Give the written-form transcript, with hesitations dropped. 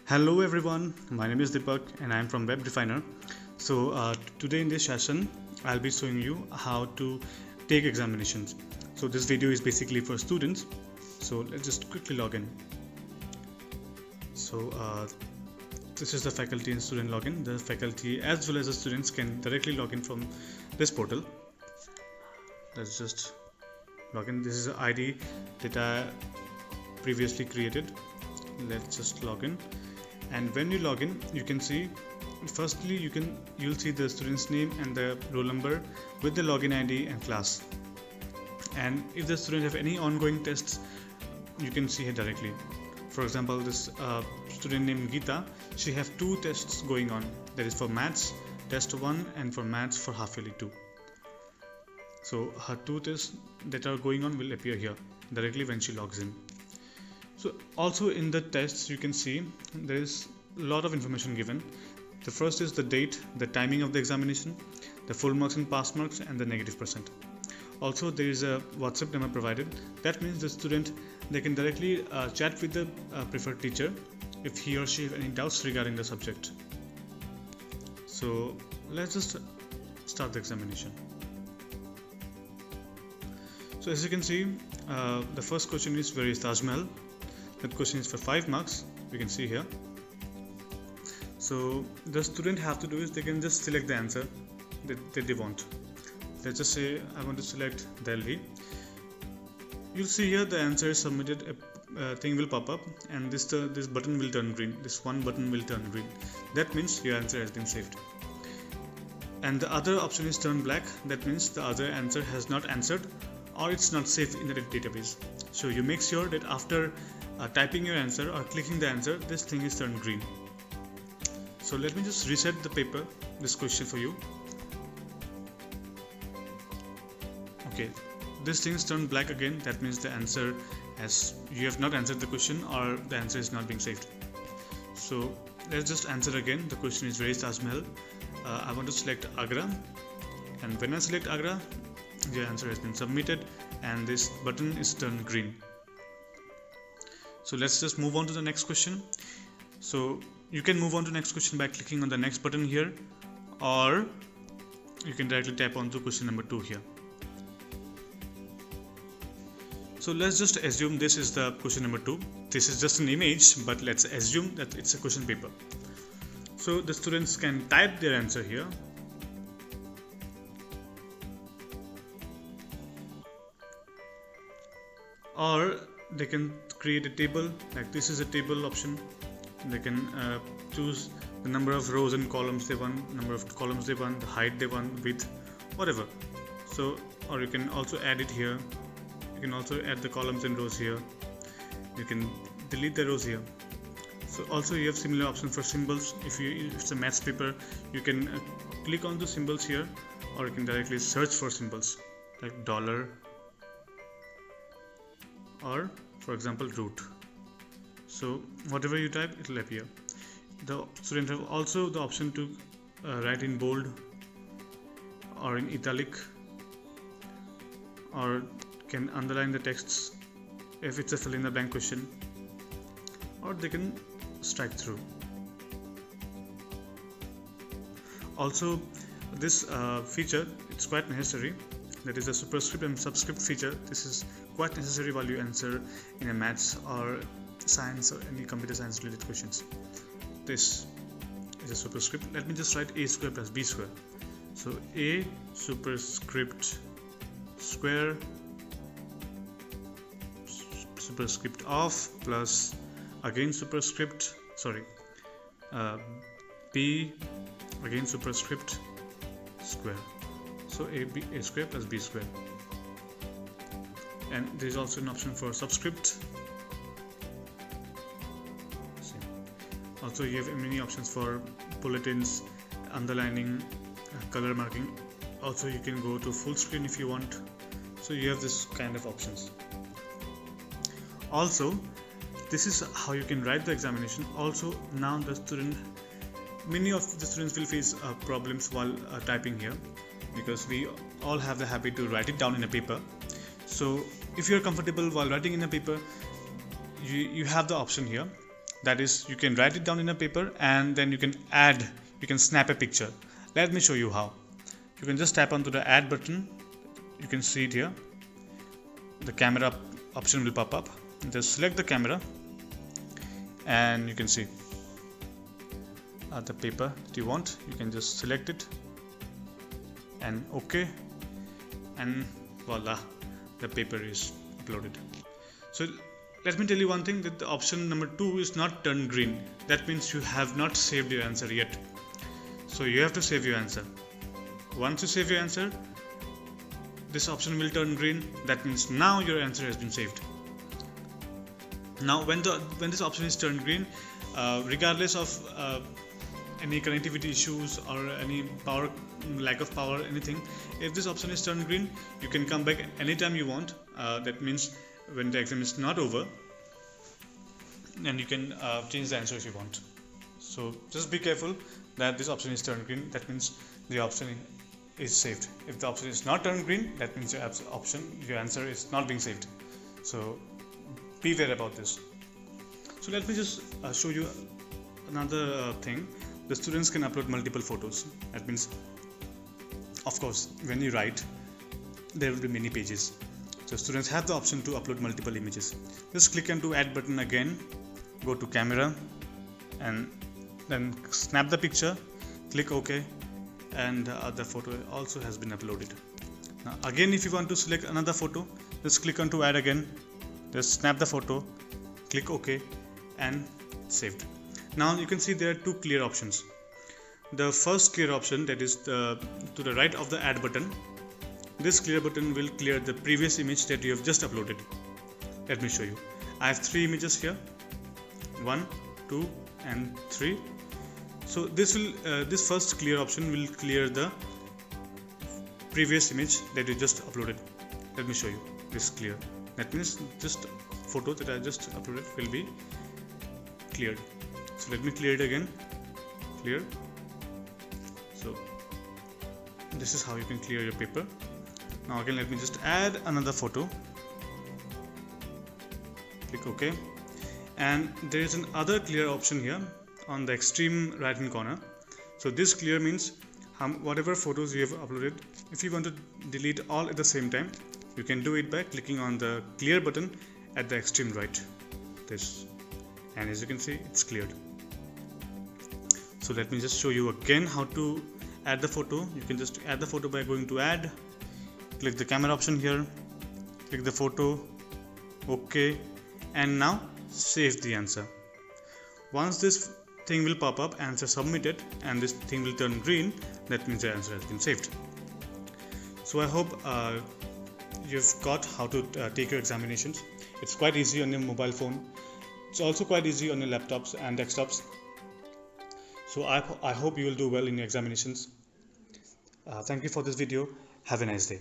Hello everyone, my name is Deepak and I am from WebDefiner. Today in this session, I'll be showing you how to take examinations. So this video is basically for students. So let's just quickly log in. So this is the faculty and student login. The faculty as well as the students can directly log in from this portal. Let's just log in. This is the ID that I previously created. Let's just log in. And when you log in, you can see firstly you'll see the student's name and the roll number with the login ID and class. And if the student have any ongoing tests, you can see here directly. For example, this student named Geeta, she have two tests going on. That is for maths test 1 and for maths for half yearly 2. So her two tests that are going on will appear here directly when she logs in. So also in the tests you can see there is a lot of information given. The first is the date, the timing of the examination, the full marks and pass marks, and the negative percent. Also there is a WhatsApp number provided. That means the student, they can directly chat with the preferred teacher if he or she have any doubts regarding the subject. So let's just start the examination. So as you can see, the first question is, where is Taj Mahal? That question is for 5 marks. We can see here. So the student have to do is they can just select the answer that they want. Let's just say I want to select Delhi. You'll see here the answer is submitted. A thing will pop up, and this button will turn green. This one button will turn green. That means your answer has been saved. And the other option is turn black. That means the other answer has not answered, or it's not saved in the database. So you make sure that after typing your answer or clicking the answer, this thing is turned green. So let me just reset the paper, this question for you. Okay, this thing is turned black again. That means the answer, as you have not answered the question, or the answer is not being saved. So let's just answer again. The question is, where is Taj Mahal? I want to select Agra, and when I select Agra, the answer has been submitted and this button is turned green. So let's just move on to the next question. So you can move on to the next question by clicking on the next button here, or you can directly tap on to question number 2 here. So let's just assume this is the question number 2. This is just an image, but let's assume that it's a question paper. So the students can type their answer here. Or they can create a table, like this is a table option. They can choose the number of rows and columns they want, number of columns they want, the height they want, width, whatever. So, or you can also add it here. You can also add the columns and rows here. You can delete the rows here. So also you have similar options for symbols. If it's a maths paper, you can click on the symbols here, or you can directly search for symbols like dollar, or for example root. So whatever you type, it will appear. The student have also the option to write in bold or in italic, or can underline the texts if it's a fill in the blank question, or they can strike through. Also this feature, it's quite necessary. That is a superscript and subscript feature. This is quite necessary while you answer in a maths or science or any computer science related questions. This is a superscript. Let me just write a square plus b square. So a superscript square superscript of plus again superscript b again superscript square. So a square plus b square. And there is also an option for subscript. Also you have many options for bulletins, underlining, color marking. Also you can go to full screen if you want. So you have this kind of options. Also this is how you can write the examination. Also now many of the students will face problems while typing here, because we all have the habit to write it down in a paper. So if you're comfortable while writing in a paper, you have the option here that is, you can write it down in a paper and then you can snap a picture. Let me show you how. You can just tap onto the add button. You can see it here. The camera option will pop up. Just select the camera and you can see the paper that you want. You can just select it and OK, and voila, the paper is uploaded. So let me tell you one thing, that the option number 2 is not turned green. That means you have not saved your answer yet. So you have to save your answer. Once you save your answer, this option will turn green. That means now your answer has been saved. Now when this option is turned green, regardless of any connectivity issues or any lack of power, anything, if this option is turned green, you can come back anytime you want. That means when the exam is not over, and you can change the answer if you want. So just be careful that this option is turned green. That means the option is saved. If the option is not turned green, that means your answer is not being saved. So beware about this. So let me just show you another thing. The students can upload multiple photos. That means, of course, when you write, there will be many pages. So students have the option to upload multiple images. Just click onto add button again, go to camera and then snap the picture, click OK, and the photo also has been uploaded. Now again, if you want to select another photo, just click onto add again, just snap the photo, click OK, and saved. Now you can see there are two clear options. The first clear option, that is to the right of the add button, this clear button will clear the previous image that you have just uploaded. Let me show you. I have 3 images here, 1, 2 and 3. So this first clear option will clear the previous image that you just uploaded. Let me show you. This clear. That means just photo that I just uploaded will be cleared. So let me clear it again. Clear. So this is how you can clear your paper. Now again, let me just add another photo. Click OK. And there is another clear option here on the extreme right hand corner. So this clear means whatever photos you have uploaded, if you want to delete all at the same time, you can do it by clicking on the clear button at the extreme right. This, and as you can see, it's cleared. So let me just show you again how to add the photo. You can just add the photo by going to add, click the camera option here, click the photo, OK, and now save the answer. Once this thing will pop up, answer submitted, and this thing will turn green, that means the answer has been saved. So I hope you've got how to take your examinations. It's quite easy on your mobile phone. It's also quite easy on your laptops and desktops. So I hope you will do well in your examinations. Thank you for this video. Have a nice day.